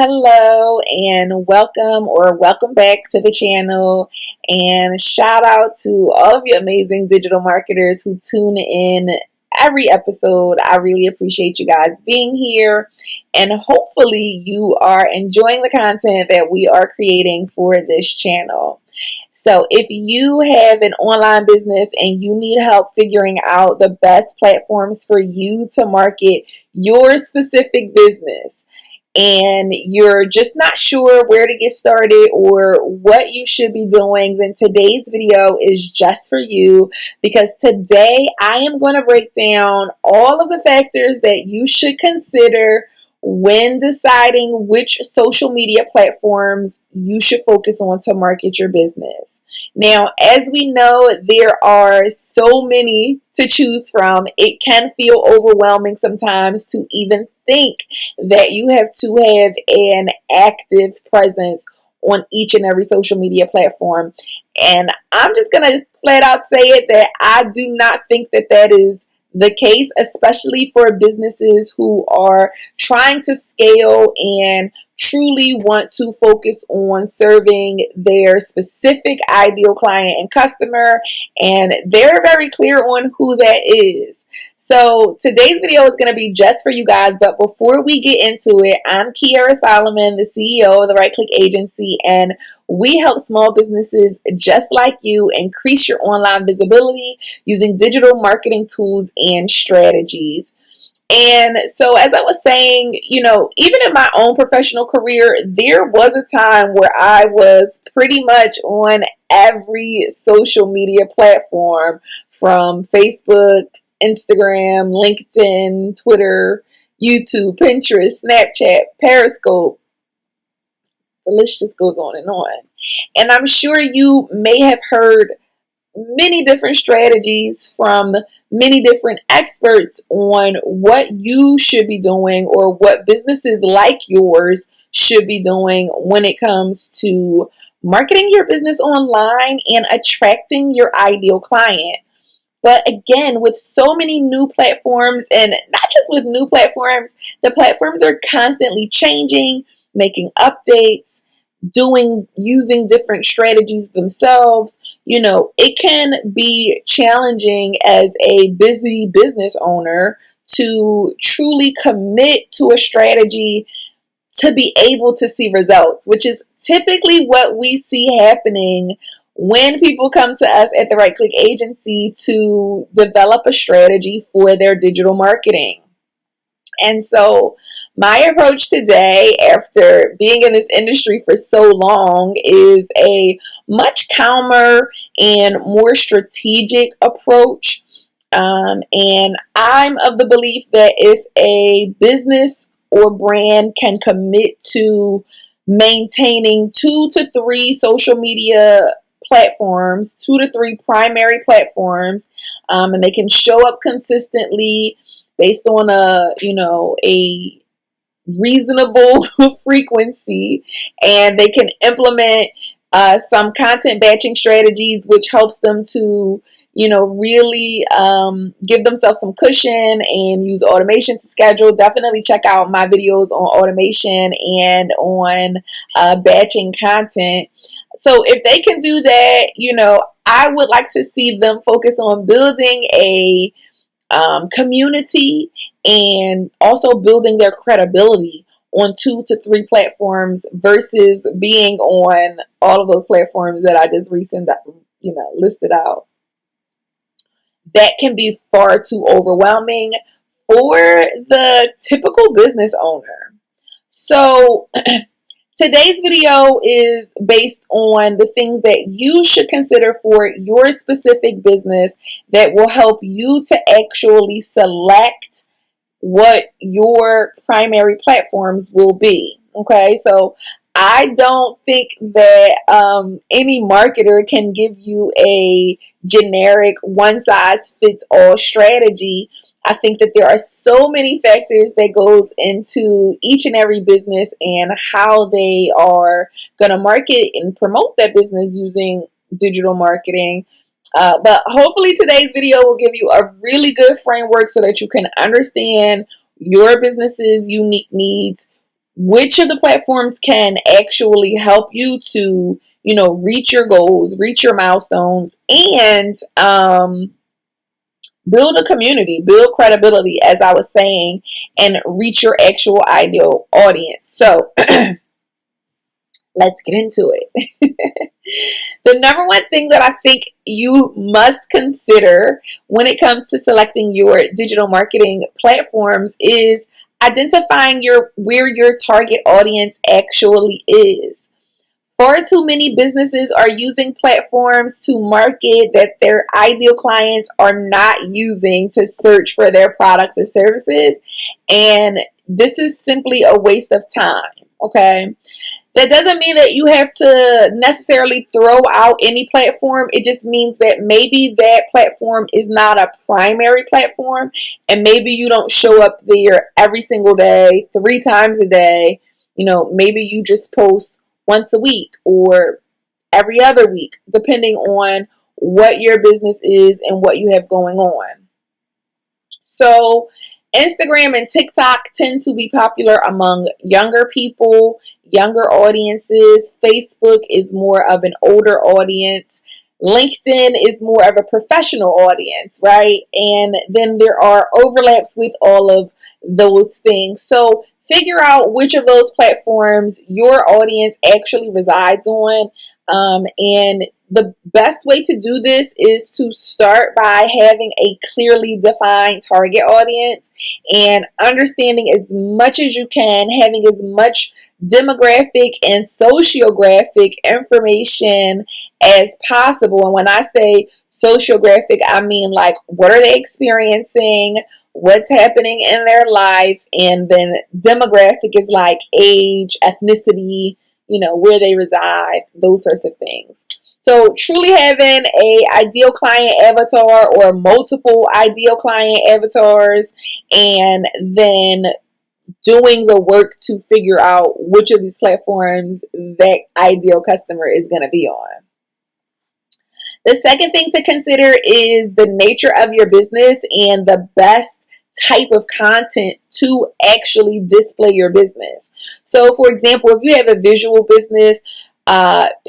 Hello and welcome back to the channel, and shout out to all of you amazing digital marketers who tune in every episode. I really appreciate you guys being here, and hopefully you are enjoying the content that we are creating for this channel. So if you have an online business and you need help figuring out the best platforms for you to market your specific business, and you're just not sure where to get started or what you should be doing, then today's video is just for you, because today I am going to break down all of the factors that you should consider when deciding which social media platforms you should focus on to market your business. Now, as we know, there are so many to choose from. It can feel overwhelming sometimes to even think that you have to have an active presence on each and every social media platform. And I'm just going to flat out say it that I do not think that that is the case, especially for businesses who are trying to scale and truly want to focus on serving their specific ideal client and customer, and they're very clear on who that is. So today's video is going to be just for you guys, but before we get into it, I'm Kiara Solomon, the CEO of the Right Click Agency, and we help small businesses just like you increase your online visibility using digital marketing tools and strategies. And so, as I was saying, even in my own professional career, there was a time where I was pretty much on every social media platform, from Facebook, Instagram, LinkedIn, Twitter, YouTube, Pinterest, Snapchat, Periscope. The list just goes on and on. And I'm sure you may have heard many different strategies from many different experts on what you should be doing or what businesses like yours should be doing when it comes to marketing your business online and attracting your ideal client. But again, with so many new platforms, and not just with new platforms, the platforms are constantly changing, making updates, using different strategies themselves. It can be challenging as a busy business owner to truly commit to a strategy to be able to see results, which is typically what we see happening when people come to us at the Right Click Agency to develop a strategy for their digital marketing. And so my approach today, after being in this industry for so long, is a much calmer and more strategic approach. And I'm of the belief that if a business or brand can commit to maintaining 2 to 3 social media platforms, 2 to 3 primary platforms, and they can show up consistently based on a reasonable frequency, and they can implement some content batching strategies, which helps them to really give themselves some cushion and use automation to schedule. Definitely check out my videos on automation and on batching content. So if they can do that, I would like to see them focus on building a community and also building their credibility on 2 to 3 platforms versus being on all of those platforms that I just recently listed out. That can be far too overwhelming for the typical business owner. So today's video is based on the things that you should consider for your specific business that will help you to actually select what your primary platforms will be. Okay, so I don't think that any marketer can give you a generic one-size-fits-all strategy. I think that there are so many factors that goes into each and every business and how they are going to market and promote that business using digital marketing. But hopefully today's video will give you a really good framework so that you can understand your business's unique needs, which of the platforms can actually help you to, reach your goals, reach your milestones, and build a community, build credibility, as I was saying, and reach your actual ideal audience. So let's get into it. The number one thing that I think you must consider when it comes to selecting your digital marketing platforms is identifying where your target audience actually is. Far too many businesses are using platforms to market that their ideal clients are not using to search for their products or services. And this is simply a waste of time. Okay. That doesn't mean that you have to necessarily throw out any platform. It just means that maybe that platform is not a primary platform, and maybe you don't show up there every single day, 3 times a day. Maybe you just post once a week or every other week, depending on what your business is and what you have going on. So, Instagram and TikTok tend to be popular among younger people, younger audiences. Facebook is more of an older audience. LinkedIn is more of a professional audience, right? And then there are overlaps with all of those things. So figure out which of those platforms your audience actually resides on. And the best way to do this is to start by having a clearly defined target audience and understanding as much as you can, having as much demographic and sociographic information as possible. And when I say sociographic, I mean like what are they experiencing, what's happening in their life, and then demographic is like age, ethnicity, where they reside, those sorts of things. So truly having a ideal client avatar or multiple ideal client avatars, and then doing the work to figure out which of these platforms that ideal customer is going to be on. The second thing to consider is the nature of your business and the best type of content to actually display your business. So, for example, if you have a visual business,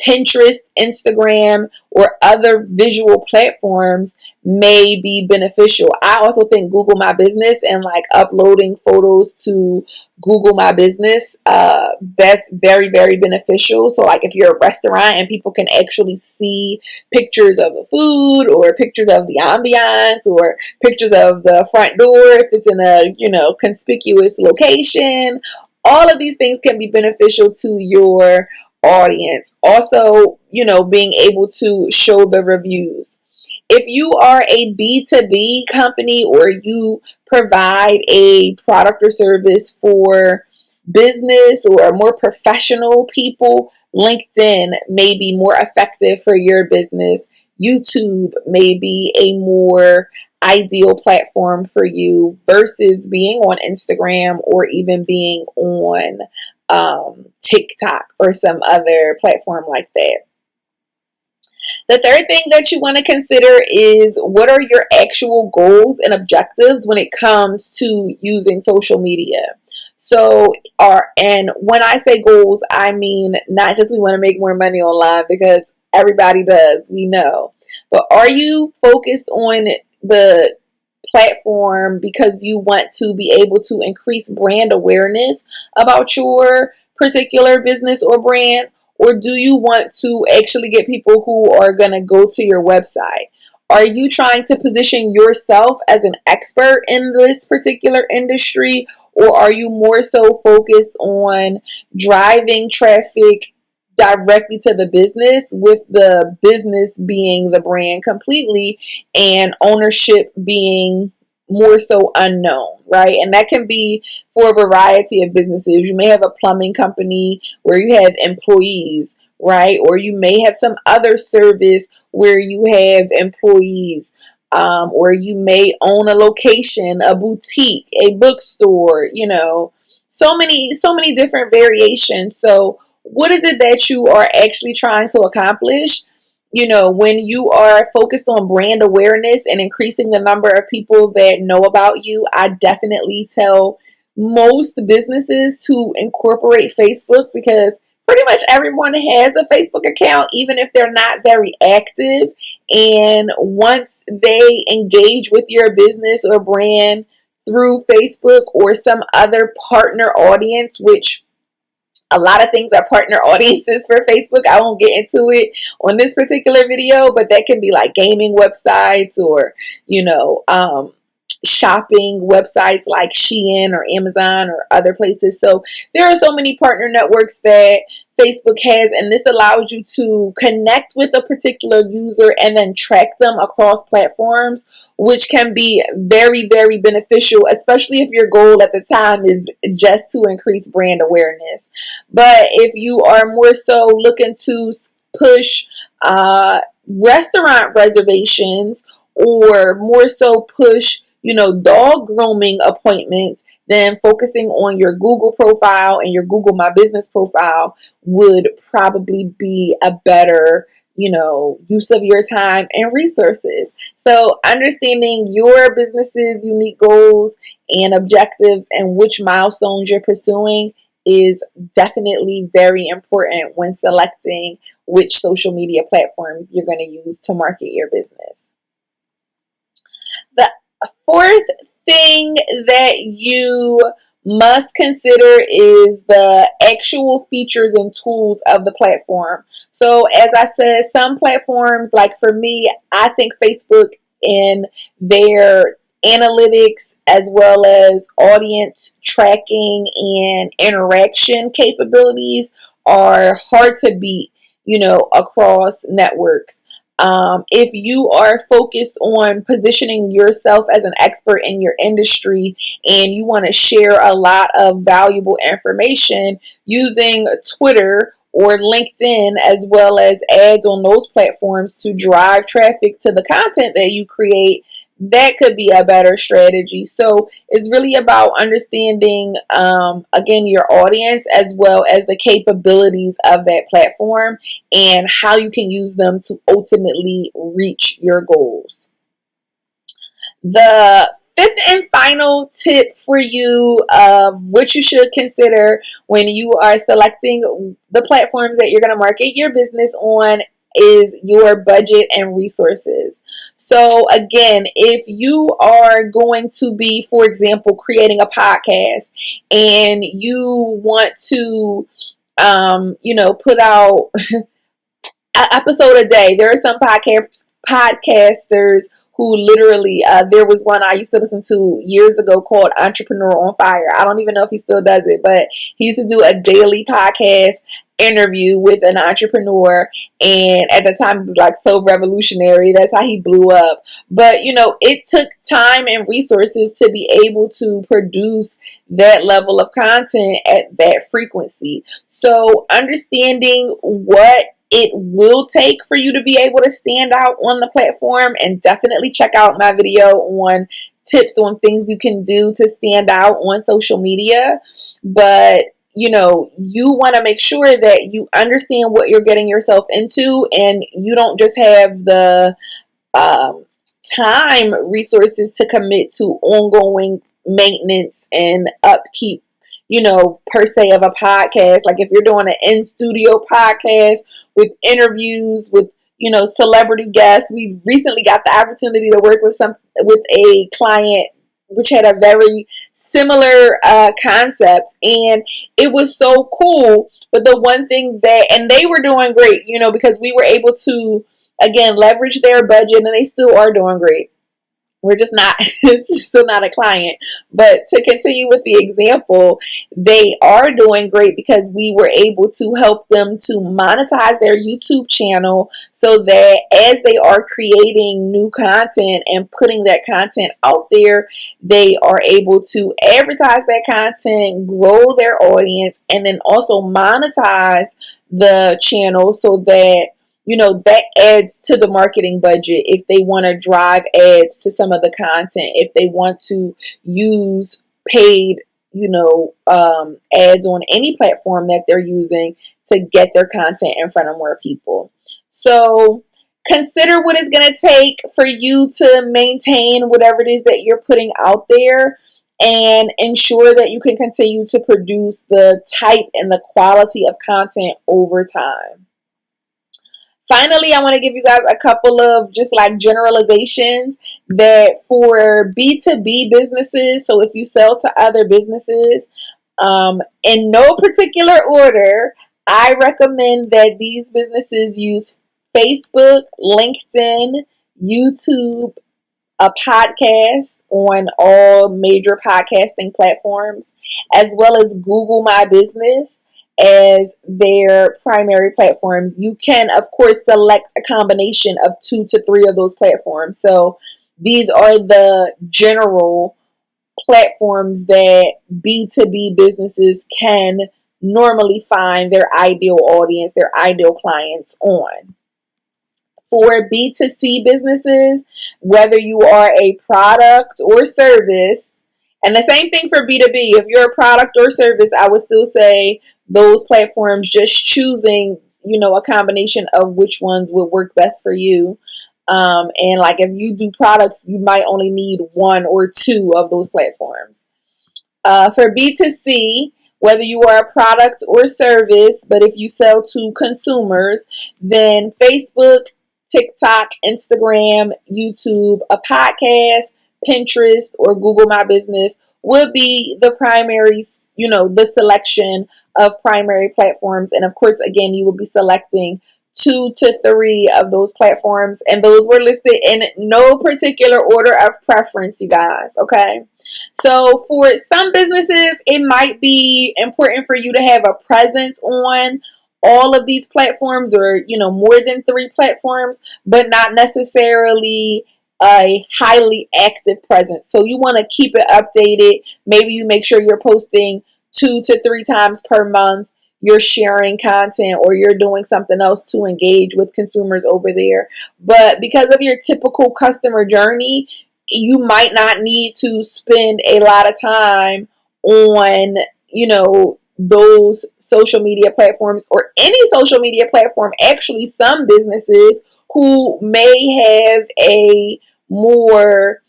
Pinterest, Instagram, or other visual platforms may be beneficial. I also think Google My Business and like uploading photos to Google My Business, that's very, very beneficial. So like if you're a restaurant and people can actually see pictures of the food or pictures of the ambiance or pictures of the front door if it's in a, conspicuous location, all of these things can be beneficial to your audience. Also, being able to show the reviews. If you are a B2B company or you provide a product or service for business or more professional people, LinkedIn may be more effective for your business. YouTube may be a more ideal platform for you versus being on Instagram or even being on TikTok or some other platform like that. The third thing that you want to consider is what are your actual goals and objectives when it comes to using social media. And when I say goals, I mean not just we want to make more money online because everybody does, we know. But are you focused on the platform because you want to be able to increase brand awareness about your particular business or brand? Or do you want to actually get people who are going to go to your website? Are you trying to position yourself as an expert in this particular industry? Or are you more so focused on driving traffic directly to the business with the business being the brand completely and ownership being more so unknown, right? And that can be for a variety of businesses. You may have a plumbing company where you have employees, right? Or you may have some other service where you have employees. Or you may own a location, a boutique, a bookstore, so many different variations. So what is it that you are actually trying to accomplish? When you are focused on brand awareness and increasing the number of people that know about you, I definitely tell most businesses to incorporate Facebook because pretty much everyone has a Facebook account, even if they're not very active. And once they engage with your business or brand through Facebook or some other partner audience, which a lot of things are partner audiences for Facebook. I won't get into it on this particular video, but that can be like gaming websites or, shopping websites like Shein or Amazon or other places. So there are so many partner networks that Facebook has, and this allows you to connect with a particular user and then track them across platforms, which can be very, very beneficial, especially if your goal at the time is just to increase brand awareness. But if you are more so looking to push restaurant reservations or more so push dog grooming appointments, then focusing on your Google profile and your Google My Business profile would probably be a better, use of your time and resources. So understanding your business's unique goals and objectives and which milestones you're pursuing is definitely very important when selecting which social media platforms you're going to use to market your business. The fourth thing that you must consider is the actual features and tools of the platform. So as I said, some platforms, like for me, I think Facebook and their analytics as well as audience tracking and interaction capabilities are hard to beat, across networks. If you are focused on positioning yourself as an expert in your industry and you want to share a lot of valuable information using Twitter or LinkedIn as well as ads on those platforms to drive traffic to the content that you create, that could be a better strategy. So it's really about understanding, again, your audience as well as the capabilities of that platform and how you can use them to ultimately reach your goals. The fifth and final tip for you of what you should consider when you are selecting the platforms that you're going to market your business on is your budget and resources. So again, if you are going to be, for example, creating a podcast and you want to, put out an episode a day, there are some podcasters who literally, there was one I used to listen to years ago called Entrepreneur on Fire. I don't even know if he still does it, but he used to do a daily podcast interview with an entrepreneur, and at the time it was like so revolutionary. That's how he blew up. But it took time and resources to be able to produce that level of content at that frequency. So understanding what it will take for you to be able to stand out on the platform, and definitely check out my video on tips on things you can do to stand out on social media. But you want to make sure that you understand what you're getting yourself into, and you don't just have the time resources to commit to ongoing maintenance and upkeep, per se of a podcast. Like if you're doing an in-studio podcast with interviews with, celebrity guests. We recently got the opportunity to work with a client which had a very similar concept, and it was so cool. But the one thing and they were doing great, because we were able to, again, leverage their budget, and they still are doing great. We're just not, it's just still not a client. But to continue with the example, they are doing great because we were able to help them to monetize their YouTube channel so that as they are creating new content and putting that content out there, they are able to advertise that content, grow their audience, and then also monetize the channel so that that adds to the marketing budget if they want to drive ads to some of the content, if they want to use paid, ads on any platform that they're using to get their content in front of more people. So consider what it's going to take for you to maintain whatever it is that you're putting out there. and ensure that you can continue to produce the type and the quality of content over time. Finally, I want to give you guys a couple of just like generalizations that for B2B businesses, so if you sell to other businesses, in no particular order, I recommend that these businesses use Facebook, LinkedIn, YouTube, a podcast on all major podcasting platforms, as well as Google My Business as their primary platforms. You can, of course, select a combination of 2 to 3 of those platforms. So these are the general platforms that B2B businesses can normally find their ideal audience, their ideal clients on. For B2C businesses, whether you are a product or service, and the same thing for B2B, if you're a product or service, I would still say those platforms, just choosing, a combination of which ones would work best for you. And like if you do products, you might only need 1 or 2 of those platforms. For B2C, whether you are a product or service, but if you sell to consumers, then Facebook, TikTok, Instagram, YouTube, a podcast, Pinterest, or Google My Business would be the primary, the selection of primary platforms. And of course, again, you will be selecting 2 to 3 of those platforms. And those were listed in no particular order of preference, you guys. Okay. So for some businesses, it might be important for you to have a presence on all of these platforms, or more than 3 platforms, but not necessarily a highly active presence. So you want to keep it updated. Maybe you make sure you're posting 2 to 3 times per month. You're sharing content, or you're doing something else to engage with consumers over there. But because of your typical customer journey, you might not need to spend a lot of time on, those social media platforms, or any social media platform. Actually, some businesses who may have a more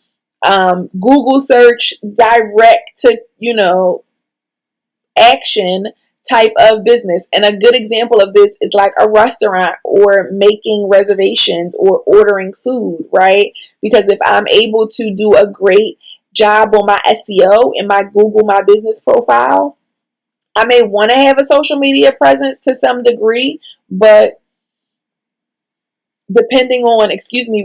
Google search direct to, action type of business. And a good example of this is like a restaurant, or making reservations, or ordering food, right? Because if I'm able to do a great job on my SEO and my Google My Business profile, I may want to have a social media presence to some degree, but depending on,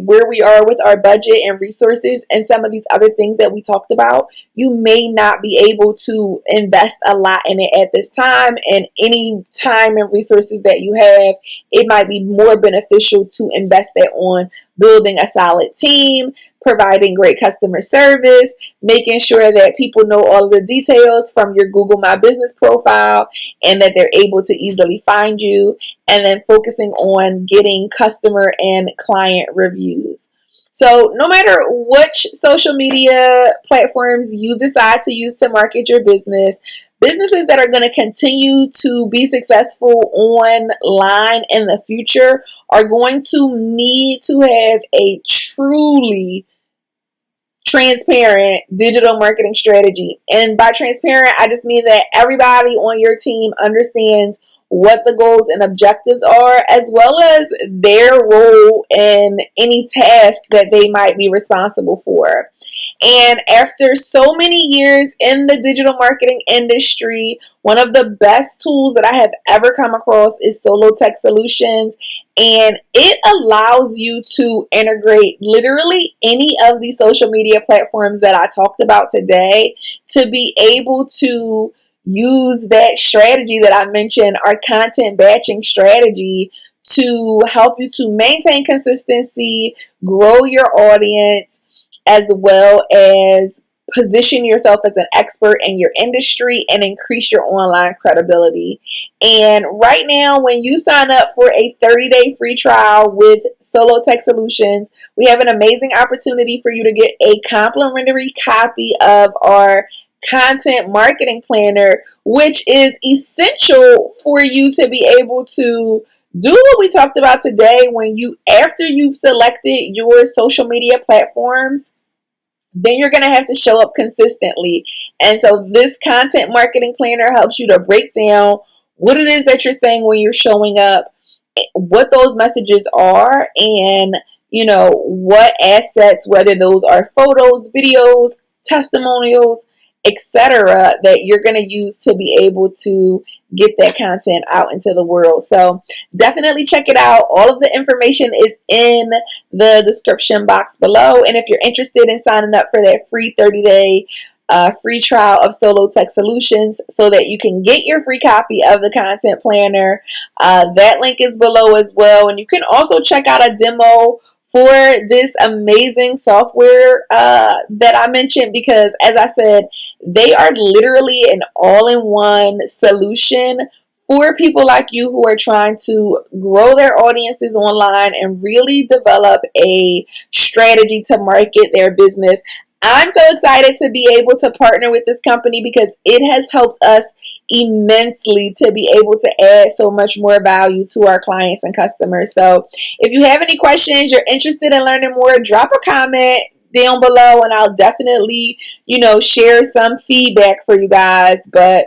where we are with our budget and resources and some of these other things that we talked about, you may not be able to invest a lot in it at this time. And any time and resources that you have, it might be more beneficial to invest that on building a solid team, providing great customer service, making sure that people know all of the details from your Google My Business profile, and that they're able to easily find you, and then focusing on getting customer and client reviews. So no matter which social media platforms you decide to use to market your business, businesses that are going to continue to be successful online in the future are going to need to have a truly transparent digital marketing strategy. And by transparent, I just mean that everybody on your team understands what the goals and objectives are, as well as their role in any task that they might be responsible for. And after so many years in the digital marketing industry, one of the best tools that I have ever come across is Solotech Solutions. And it allows you to integrate literally any of the social media platforms that I talked about today, to be able to use that strategy that I mentioned, our content batching strategy, to help you to maintain consistency, grow your audience, as well as position yourself as an expert in your industry and increase your online credibility. And right now, when you sign up for a 30-day free trial with Solotech Solutions, we have an amazing opportunity for you to get a complimentary copy of our content marketing planner, which is essential for you to be able to do what we talked about today. When after you've selected your social media platforms, then you're going to have to show up consistently. And so this content marketing planner helps you to break down what it is that you're saying when you're showing up, what those messages are, and what assets, whether those are photos, videos, testimonials, etc., that you're going to use to be able to get that content out into the world. So definitely check it out. All of the information is in the description box below. And if you're interested in signing up for that free 30-day free trial of Solo Tech Solutions so that you can get your free copy of the content planner, that link is below as well. And you can also check out a demo for this amazing software that I mentioned, because as I said, they are literally an all-in-one solution for people like you who are trying to grow their audiences online and really develop a strategy to market their business. I'm so excited to be able to partner with this company because it has helped us immensely to be able to add so much more value to our clients and customers. So if you have any questions, you're interested in learning more, drop a comment down below and I'll definitely, share some feedback for you guys. But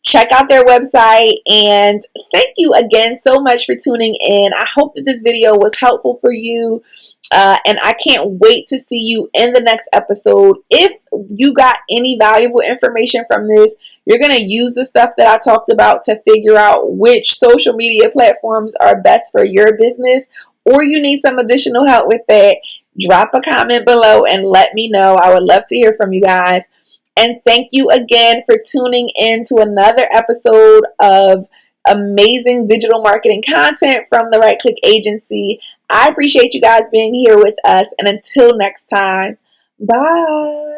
check out their website, and thank you again so much for tuning in. I hope that this video was helpful for you. And I can't wait to see you in the next episode. If you got any valuable information from this, you're going to use the stuff that I talked about to figure out which social media platforms are best for your business, or you need some additional help with that, drop a comment below and let me know. I would love to hear from you guys. And thank you again for tuning in to another episode of amazing digital marketing content from the Right Click Agency. I appreciate you guys being here with us. And until next time, bye.